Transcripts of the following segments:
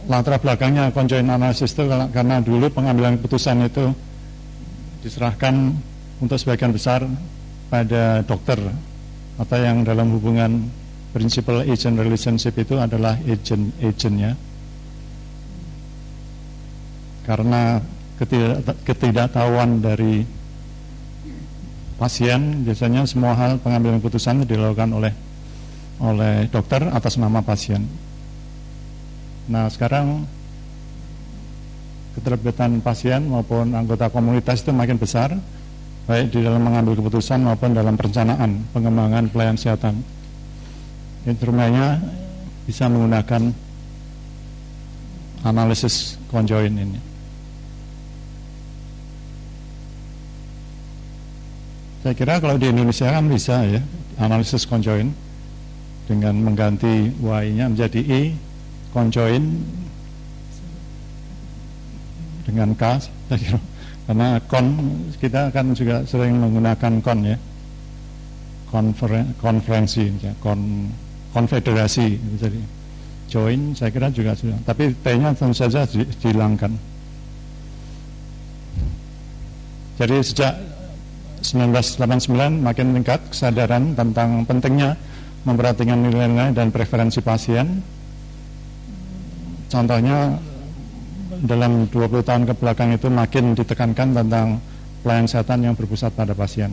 latar belakangnya conjoint analysis itu karena dulu pengambilan keputusan itu diserahkan untuk sebagian besar pada dokter, atau yang dalam hubungan principal agent relationship itu adalah agent-agentnya. Karena ketidaktahuan dari pasien, biasanya semua hal pengambilan keputusan dilakukan oleh dokter atas nama pasien. Nah, sekarang keterlibatan pasien maupun anggota komunitas itu makin besar, baik di dalam mengambil keputusan maupun dalam perencanaan pengembangan pelayanan kesehatan. Instrumennya bisa menggunakan analisis conjoint ini. Saya kira kalau di Indonesia kan bisa ya, analisis conjoint dengan mengganti Y-nya menjadi I, conjoint dengan K, saya kira. Karena kita kan juga sering menggunakan ya, konferensi, ya, konfederasi, jadi join saya kira juga sudah. Tapi T-nya tentu saja dihilangkan. Jadi sejak 1989 makin meningkat kesadaran tentang pentingnya memperhatikan nilai-nilai dan preferensi pasien. Contohnya dalam 20 tahun ke belakang itu makin ditekankan tentang pelayanan kesehatan yang berpusat pada pasien,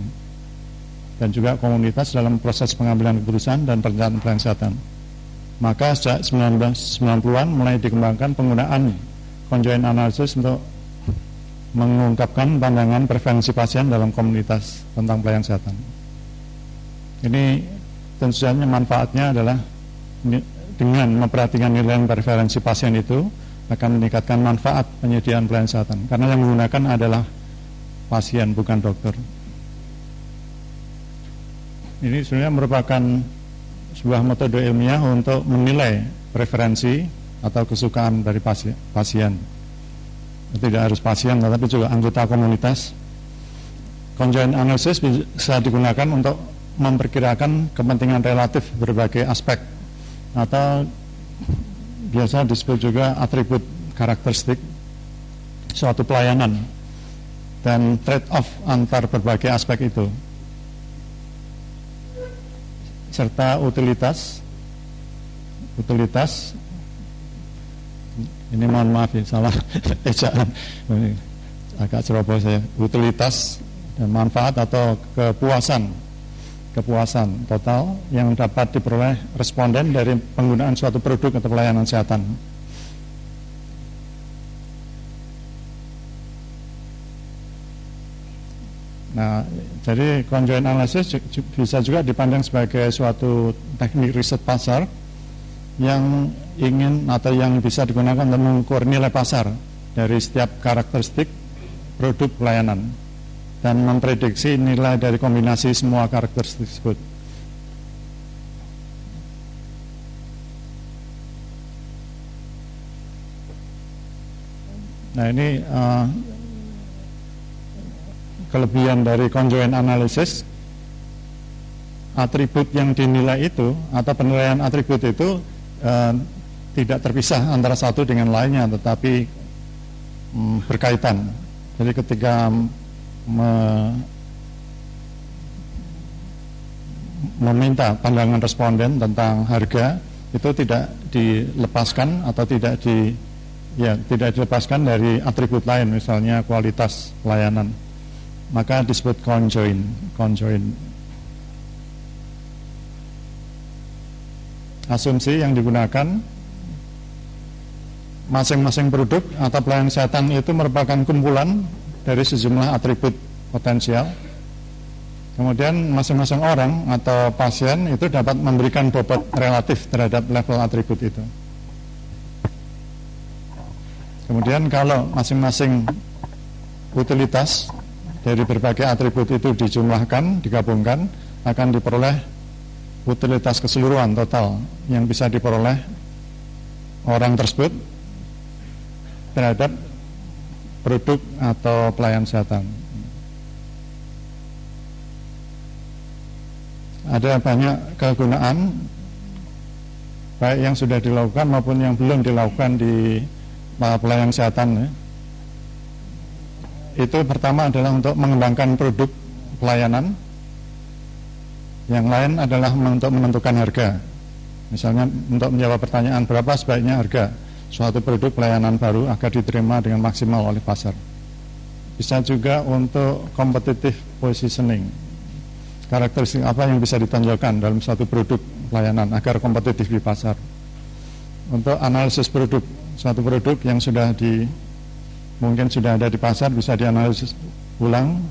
dan juga komunitas dalam proses pengambilan keputusan dan perencanaan pelayanan kesehatan. Maka sejak 1990-an mulai dikembangkan penggunaan conjoint analysis untuk mengungkapkan pandangan preferensi pasien dalam komunitas tentang pelayanan kesehatan. Ini tentu saja manfaatnya adalah dengan memperhatikan nilai preferensi pasien itu akan meningkatkan manfaat penyediaan pelayanan kesehatan, karena yang menggunakan adalah pasien, bukan dokter. Ini sebenarnya merupakan sebuah metode ilmiah untuk menilai preferensi atau kesukaan dari pasien. Tidak harus pasien, tetapi juga anggota komunitas. Conjoint analysis bisa digunakan untuk memperkirakan kepentingan relatif berbagai aspek, atau biasa disebut juga atribut karakteristik suatu pelayanan dan trade-off antar berbagai aspek itu, serta utilitas. Ini mohon maaf ya, salah ejaan, agak ceroboh saya. Utilitas dan manfaat atau kepuasan total yang dapat diperoleh responden dari penggunaan suatu produk atau pelayanan kesehatan. Nah, jadi conjoint analysis bisa juga dipandang sebagai suatu teknik riset pasar yang ingin atau yang bisa digunakan untuk mengukur nilai pasar dari setiap karakteristik produk pelayanan dan memprediksi nilai dari kombinasi semua karakteristik tersebut. Nah, ini kelebihan dari conjoint analysis. Atribut yang dinilai itu atau penilaian atribut itu tidak terpisah antara satu dengan lainnya, tetapi berkaitan. Jadi ketika meminta pandangan responden tentang harga, itu tidak dilepaskan atau tidak dilepaskan dari atribut lain, misalnya kualitas pelayanan, maka disebut conjoint. Asumsi yang digunakan, masing-masing produk atau pelayanan kesehatan itu merupakan kumpulan dari sejumlah atribut potensial. Kemudian masing-masing orang atau pasien itu dapat memberikan bobot relatif terhadap level atribut itu. Kemudian kalau masing-masing utilitas dari berbagai atribut itu dijumlahkan, digabungkan, akan diperoleh utilitas keseluruhan total yang bisa diperoleh orang tersebut terhadap produk atau pelayanan kesehatan. Ada banyak kegunaan baik yang sudah dilakukan maupun yang belum dilakukan di pelayanan kesehatan ya. Itu pertama adalah untuk mengembangkan produk pelayanan. Yang lain adalah untuk menentukan harga. Misalnya untuk menjawab pertanyaan berapa sebaiknya harga suatu produk pelayanan baru agar diterima dengan maksimal oleh pasar. Bisa juga untuk competitive positioning. Karakteristik apa yang bisa ditonjolkan dalam suatu produk pelayanan agar kompetitif di pasar. Untuk analisis produk, suatu produk yang mungkin sudah ada di pasar bisa dianalisis ulang.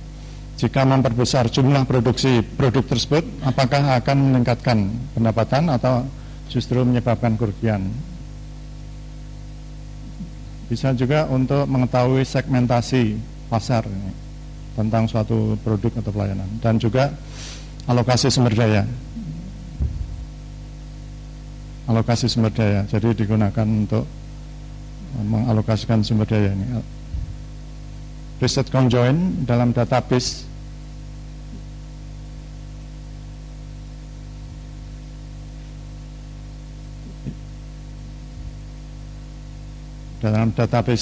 Jika memperbesar jumlah produksi produk tersebut, apakah akan meningkatkan pendapatan atau justru menyebabkan kerugian. Bisa juga untuk mengetahui segmentasi pasar tentang suatu produk atau pelayanan, dan juga alokasi sumber daya. Alokasi sumber daya, jadi digunakan untuk mengalokasikan sumber daya ini. Riset conjoint dalam database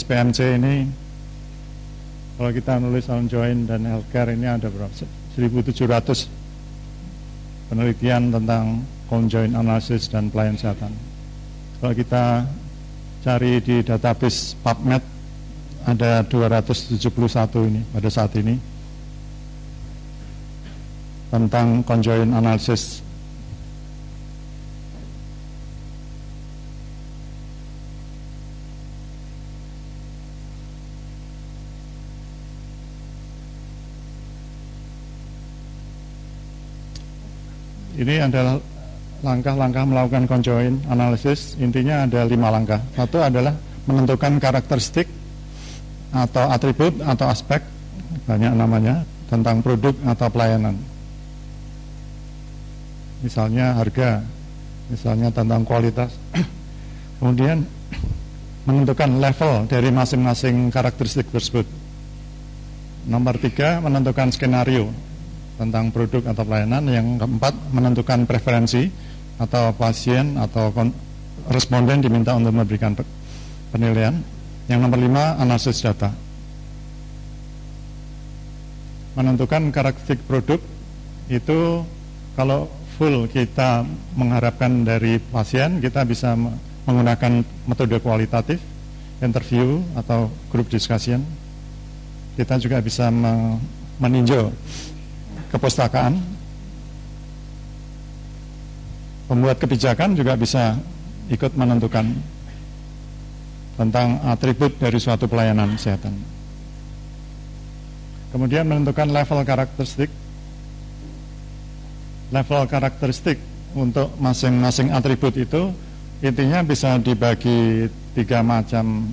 PMC ini, kalau kita nulis conjoint dan healthcare ini ada berapa? 1.700 penelitian tentang conjoint analysis dan pelayanan kesehatan. Kalau kita cari di database PubMed ada 271 ini pada saat ini tentang conjoint analysis. Ini adalah langkah-langkah melakukan conjoint analysis. Intinya ada 5 langkah. Satu adalah menentukan karakteristik atau atribut atau aspek, banyak namanya, tentang produk atau pelayanan. Misalnya harga, misalnya tentang kualitas. Kemudian menentukan level dari masing-masing karakteristik tersebut. Nomor 3, menentukan skenario tentang produk atau pelayanan. Yang keempat, menentukan preferensi atau pasien atau responden diminta untuk memberikan penilaian. Yang nomor 5, analisis data. Menentukan karakteristik produk itu kalau full kita mengharapkan dari pasien, kita bisa menggunakan metode kualitatif, interview atau group discussion. Kita juga bisa meninjau kepustakaan. Pembuat kebijakan juga bisa ikut menentukan tentang atribut dari suatu pelayanan kesehatan. Kemudian menentukan level karakteristik. Level karakteristik untuk masing-masing atribut itu intinya bisa dibagi 3 macam,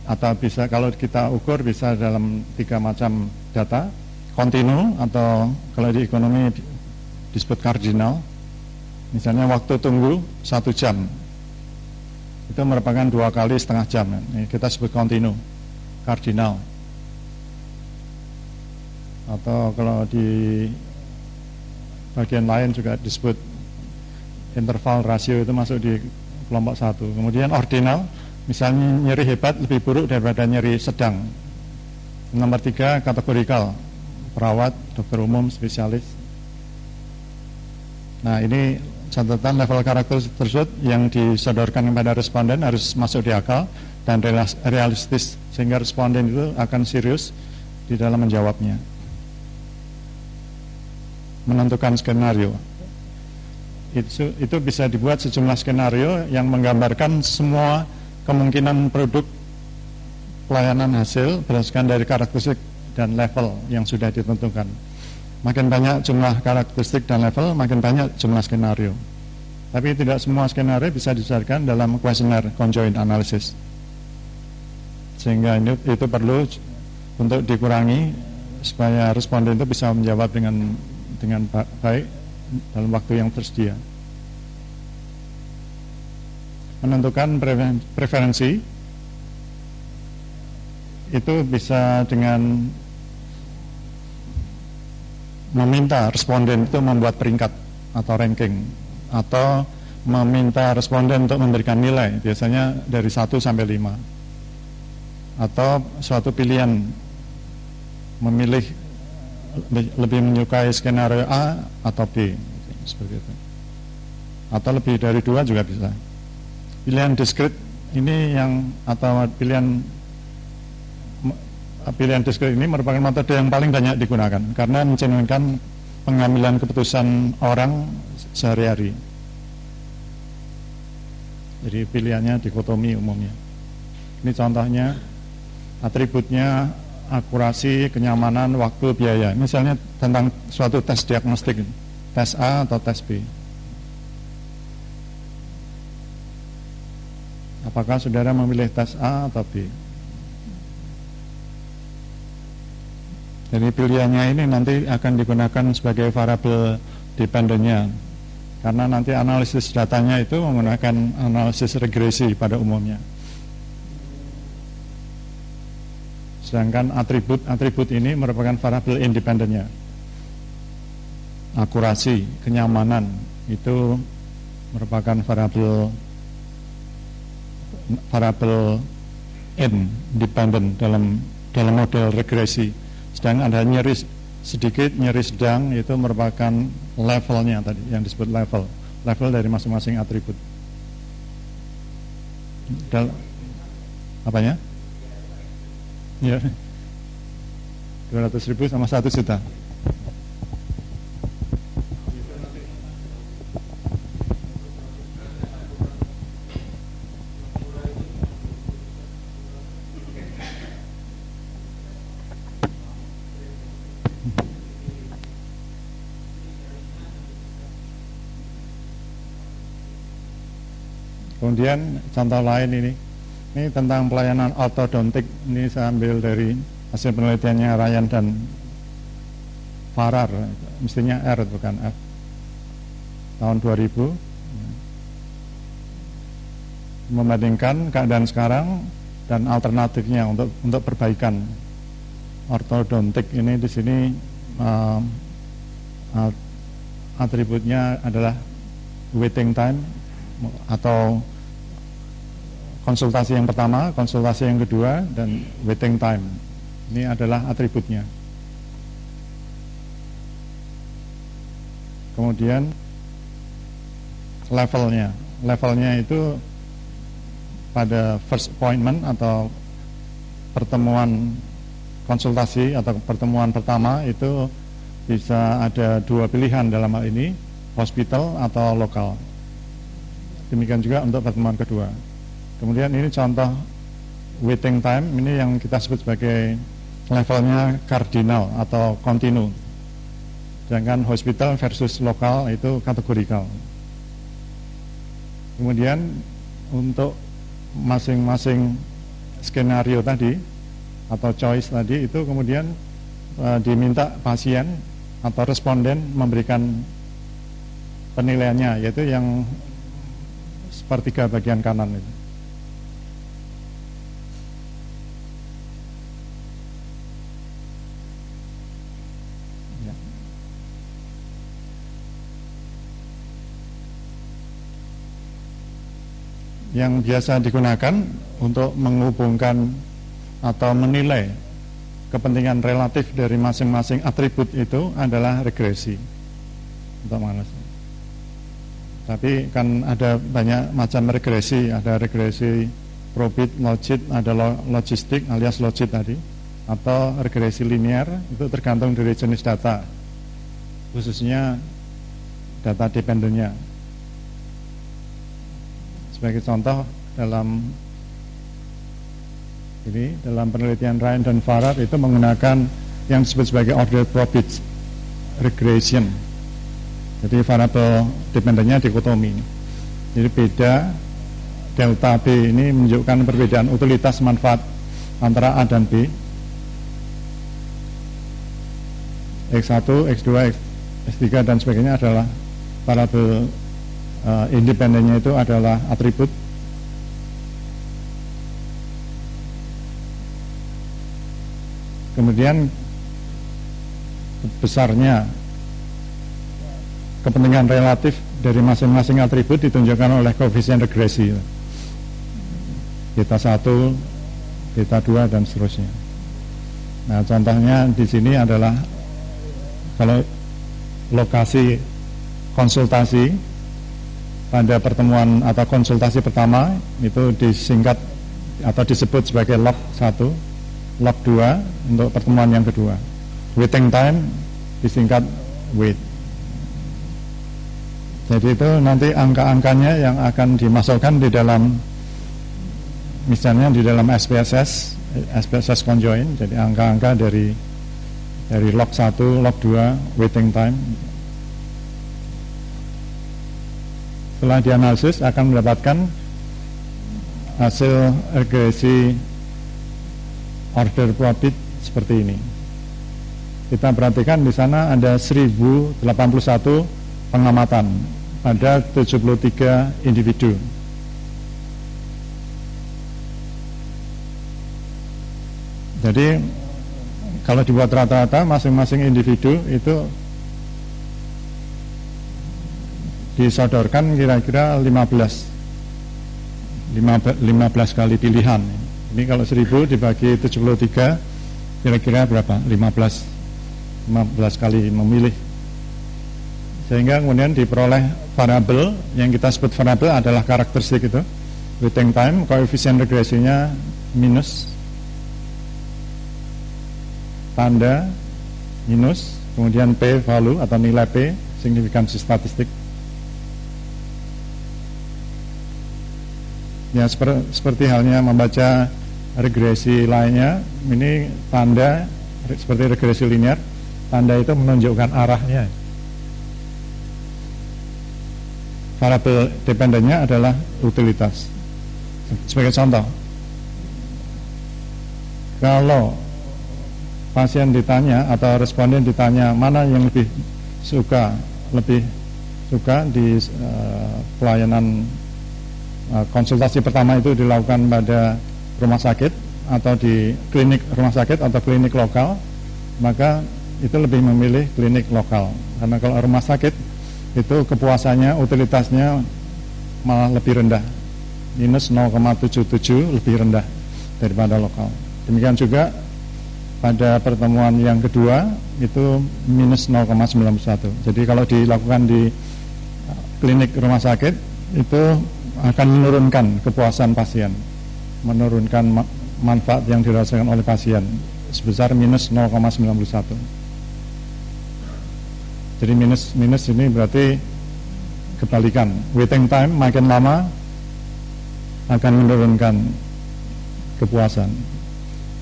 atau bisa kalau kita ukur bisa dalam 3 macam data. Kontinu atau kalau di ekonomi disebut kardinal. Misalnya waktu tunggu 1 jam itu merupakan 2 kali setengah jam. Ini kita sebut kontinu, kardinal. Atau kalau di bagian lain juga disebut interval rasio, itu masuk di kelompok 1. Kemudian ordinal, misalnya nyeri hebat lebih buruk daripada nyeri sedang. Nomor 3, kategorikal, perawat, dokter umum, spesialis. Nah, ini catatan level karakter tersebut yang disodorkan kepada responden harus masuk di akal dan realistis, sehingga responden itu akan serius di dalam menjawabnya. Menentukan skenario, itu bisa dibuat sejumlah skenario yang menggambarkan semua kemungkinan produk pelayanan hasil berdasarkan dari karakteristik dan level yang sudah ditentukan. Makin banyak jumlah karakteristik dan level, makin banyak jumlah skenario. Tapi tidak semua skenario bisa disodorkan dalam kuesioner conjoint analysis. Sehingga itu perlu untuk dikurangi supaya responden itu bisa menjawab dengan baik dalam waktu yang tersedia. Menentukan preferensi itu bisa dengan meminta responden itu membuat peringkat atau ranking, atau meminta responden untuk memberikan nilai, biasanya dari 1 sampai 5. Atau suatu pilihan, memilih lebih menyukai skenario A atau B, seperti itu. Atau lebih dari 2 juga bisa. Pilihan diskrit ini atau pilihan diskrit ini merupakan metode yang paling banyak digunakan karena mencerminkan pengambilan keputusan orang sehari-hari. Jadi pilihannya dikotomi umumnya. Ini contohnya, atributnya akurasi, kenyamanan, waktu, biaya. Misalnya tentang suatu tes diagnostik, tes A atau tes B. Apakah saudara memilih tes A atau B? Jadi pilihannya ini nanti akan digunakan sebagai variabel dependennya. Karena nanti analisis datanya itu menggunakan analisis regresi pada umumnya. Sedangkan atribut ini merupakan variabel independennya. Akurasi, kenyamanan itu merupakan variabel independent dalam model regresi. Sedang ada nyeri sedikit, nyeri sedang, itu merupakan levelnya tadi yang disebut level dari masing-masing atribut. Apanya? Ya, 200.000 sama 1 juta. Kemudian contoh lain ini tentang pelayanan ortodontik. Ini saya ambil dari hasil penelitiannya Ryan dan Farrar, mestinya R bukan F, tahun 2000, membandingkan keadaan sekarang dan alternatifnya untuk perbaikan ortodontik. Ini di sini atributnya adalah waiting time atau konsultasi yang pertama, konsultasi yang kedua, dan waiting time. Ini adalah atributnya. Kemudian levelnya itu pada first appointment atau pertemuan konsultasi atau pertemuan pertama itu bisa ada 2 pilihan dalam hal ini, hospital atau lokal. Demikian juga untuk pertemuan kedua. Kemudian ini contoh waiting time, ini yang kita sebut sebagai levelnya kardinal atau kontinu. Sedangkan hospital versus lokal itu kategorikal. Kemudian untuk masing-masing skenario tadi atau choice tadi itu kemudian diminta pasien atau responden memberikan penilaiannya, yaitu yang sepertiga bagian kanan itu. Ya. Yang biasa digunakan untuk menghubungkan atau menilai kepentingan relatif dari masing-masing atribut itu adalah regresi untuk manusia. Tapi kan ada banyak macam regresi, ada regresi probit, logit, ada logistik alias logit tadi, atau regresi linear, itu tergantung dari jenis data, khususnya data dependennya. Sebagai contoh dalam penelitian Ryan dan Farrar itu menggunakan yang disebut sebagai order probit regression. Jadi variabel dependennya dikotomi. Jadi beda delta B ini menunjukkan perbedaan utilitas manfaat antara A dan B. X1, X2, X3 dan sebagainya adalah variabel independennya itu adalah atribut. Kemudian besarnya kepentingan relatif dari masing-masing atribut ditunjukkan oleh koefisien regresi. Beta 1, beta 2 dan seterusnya. Nah, contohnya di sini adalah kalau lokasi konsultasi pada pertemuan atau konsultasi pertama itu disingkat atau disebut sebagai log 1, log 2 untuk pertemuan yang kedua. Waiting time disingkat wait. Jadi itu nanti angka-angkanya yang akan dimasukkan di dalam, misalnya di dalam SPSS conjoint. Jadi angka-angka dari log 1, log 2, waiting time. Setelah dianalisis akan mendapatkan hasil regresi order probit seperti ini. Kita perhatikan di sana ada 1081 pengamatan pada 73 individu. Jadi kalau dibuat rata-rata masing-masing individu itu disodorkan kira-kira 15 kali pilihan. Ini kalau 1000 dibagi 73 kira-kira berapa? 15 kali memilih. Sehingga kemudian diperoleh variabel yang kita sebut variabel adalah karakteristik itu. Waiting time, koefisien regresinya minus, tanda minus, kemudian P value atau nilai P, signifikansi statistik. Ya, seperti halnya membaca regresi lainnya, ini tanda seperti regresi linear, tanda itu menunjukkan arahnya. Variabel dependennya adalah utilitas. Sebagai contoh, kalau pasien ditanya atau responden ditanya mana yang lebih suka di pelayanan konsultasi pertama itu dilakukan pada rumah sakit atau di klinik rumah sakit atau klinik lokal, maka itu lebih memilih klinik lokal. Karena kalau rumah sakit itu kepuasannya, utilitasnya malah lebih rendah, minus 0,77 lebih rendah daripada lokal. Demikian juga pada pertemuan yang kedua itu minus 0,91. Jadi kalau dilakukan di klinik rumah sakit itu akan menurunkan kepuasan pasien, menurunkan manfaat yang dirasakan oleh pasien sebesar minus 0,91. Jadi minus ini berarti kebalikan. Waiting time makin lama akan menurunkan kepuasan.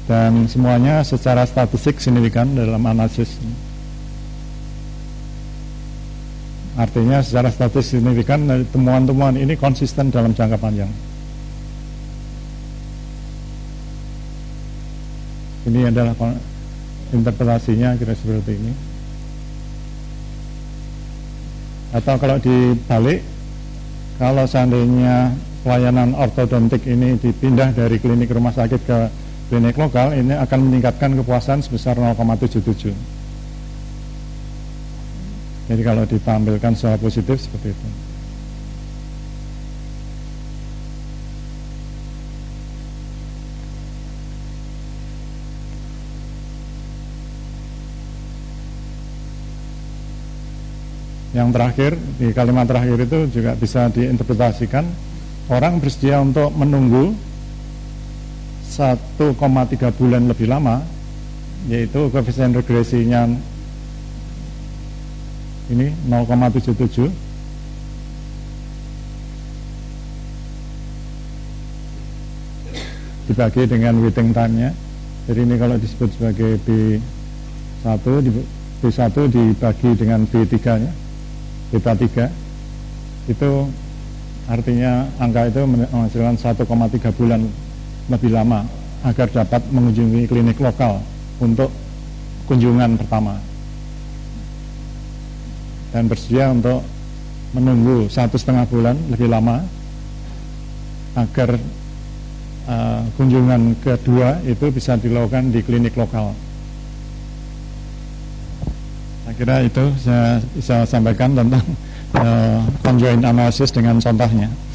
Dan semuanya secara statistik signifikan dalam analisis. Artinya secara statistik signifikan temuan-temuan ini konsisten dalam jangka panjang. Ini adalah interpretasinya kira seperti ini. Atau kalau dibalik, kalau seandainya pelayanan ortodontik ini dipindah dari klinik rumah sakit ke klinik lokal, ini akan meningkatkan kepuasan sebesar 0,77. Jadi kalau ditampilkan secara positif seperti itu. Yang terakhir, di kalimat terakhir itu juga bisa diinterpretasikan orang bersedia untuk menunggu 1,3 bulan lebih lama, yaitu koefisien regresinya ini 0,77 dibagi dengan waiting time-nya. Jadi ini kalau disebut sebagai B1 dibagi dengan B3-nya, beta 3 itu artinya angka itu menghasilkan 1,3 bulan lebih lama agar dapat mengunjungi klinik lokal untuk kunjungan pertama, dan bersedia untuk menunggu 1,5 bulan lebih lama agar kunjungan kedua itu bisa dilakukan di klinik lokal. Saya kira itu saya bisa sampaikan tentang conjoint analysis dengan contohnya.